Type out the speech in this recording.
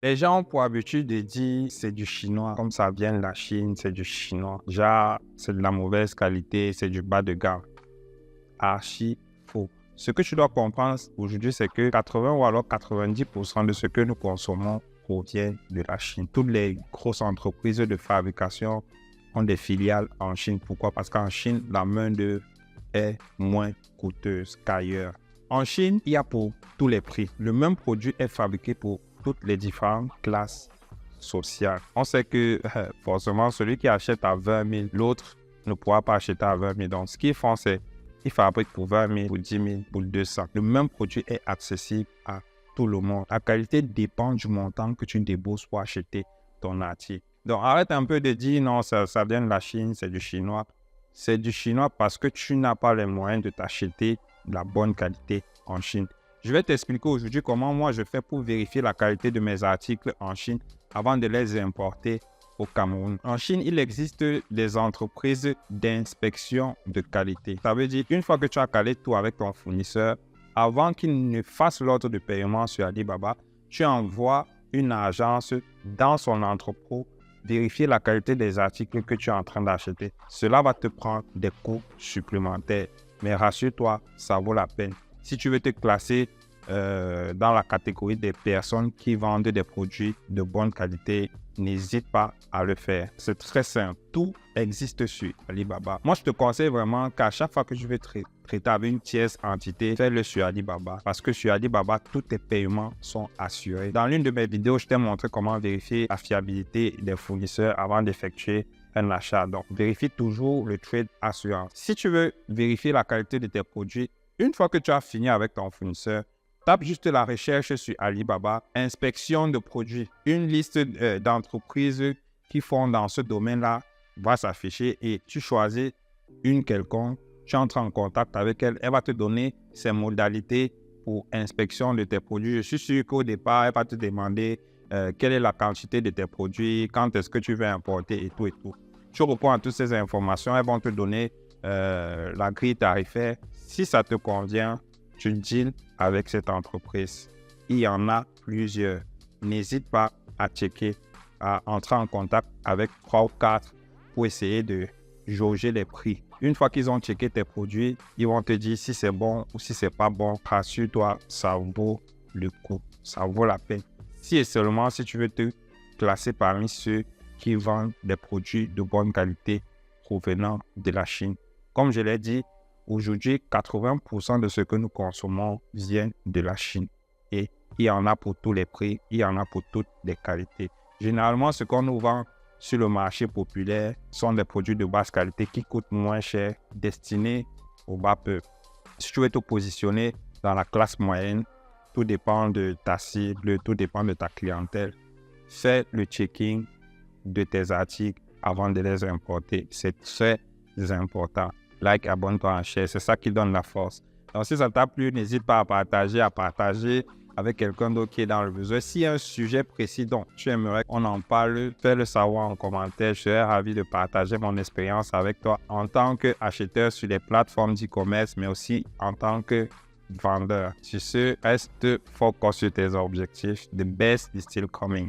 Les gens ont pour habitude de dire c'est du chinois, comme ça vient de la Chine, c'est du chinois. Déjà, c'est de la mauvaise qualité, c'est du bas de gamme. Archi faux. Ce que tu dois comprendre aujourd'hui, c'est que 80 ou alors 90% de ce que nous consommons provient de la Chine. Toutes les grosses entreprises de fabrication ont des filiales en Chine. Pourquoi? Parce qu'en Chine, la main-d'œuvre est moins coûteuse qu'ailleurs. En Chine, il y a pour tous les prix. Le même produit est fabriqué pour toutes les différentes classes sociales. On sait que forcément, celui qui achète à 20 000, l'autre ne pourra pas acheter à 20 000. Donc, ce qu'ils font, c'est qu'ils fabriquent pour 20 000, pour 10 000, pour 200. Le même produit est accessible à tout le monde. La qualité dépend du montant que tu débourses pour acheter ton article. Donc, arrête un peu de dire non, ça vient de la Chine, c'est du chinois. C'est du chinois parce que tu n'as pas les moyens de t'acheter de la bonne qualité en Chine. Je vais t'expliquer aujourd'hui comment moi je fais pour vérifier la qualité de mes articles en Chine avant de les importer au Cameroun. En Chine, il existe des entreprises d'inspection de qualité. Ça veut dire une fois que tu as calé tout avec ton fournisseur, avant qu'il ne fasse l'ordre de paiement sur Alibaba, tu envoies une agence dans son entrepôt vérifier la qualité des articles que tu es en train d'acheter. Cela va te prendre des coûts supplémentaires. Mais rassure-toi, ça vaut la peine. Si tu veux te classer dans la catégorie des personnes qui vendent des produits de bonne qualité, n'hésite pas à le faire. C'est très simple. Tout existe sur Alibaba. Moi, je te conseille vraiment qu'à chaque fois que je vais traiter avec une tierce entité, fais-le sur Alibaba. Parce que sur Alibaba, tous tes paiements sont assurés. Dans l'une de mes vidéos, je t'ai montré comment vérifier la fiabilité des fournisseurs avant d'effectuer un achat. Donc, vérifie toujours le trade assurance. Si tu veux vérifier la qualité de tes produits, une fois que tu as fini avec ton fournisseur, tape juste la recherche sur Alibaba, inspection de produits. Une liste d'entreprises qui font dans ce domaine-là va s'afficher et tu choisis une quelconque, tu entres en contact avec elle, elle va te donner ses modalités pour inspection de tes produits. Je suis sûr qu'au départ, elle va te demander quelle est la quantité de tes produits, quand est-ce que tu veux importer et tout et tout. Tu réponds à toutes ces informations, elles vont te donner la grille tarifaire. Si ça te convient, tu deals avec cette entreprise. Il y en a plusieurs. N'hésite pas à checker, à entrer en contact avec 3 ou 4 pour essayer de jauger les prix. Une fois qu'ils ont checké tes produits, ils vont te dire si c'est bon ou si c'est pas bon. Rassure-toi, ça vaut le coup. Ça vaut la peine. Si et seulement si tu veux te classer parmi ceux qui vendent des produits de bonne qualité provenant de la Chine. Comme je l'ai dit, aujourd'hui, 80% de ce que nous consommons vient de la Chine. Et il y en a pour tous les prix, il y en a pour toutes les qualités. Généralement, ce qu'on nous vend sur le marché populaire sont des produits de basse qualité qui coûtent moins cher, destinés au bas peuple. Si tu veux te positionner dans la classe moyenne, tout dépend de ta cible, tout dépend de ta clientèle. Fais le checking de tes articles avant de les importer. C'est très important. Like, abonne-toi en chaîne, c'est ça qui donne la force. Donc, si ça t'a plu, n'hésite pas à partager avec quelqu'un d'autre qui est dans le besoin. S'il y a un sujet précis dont tu aimerais qu'on en parle, fais-le savoir en commentaire. Je serais ravi de partager mon expérience avec toi en tant qu'acheteur sur les plateformes d'e-commerce, mais aussi en tant que vendeur. Sur ce, reste focus sur tes objectifs. The best is still coming.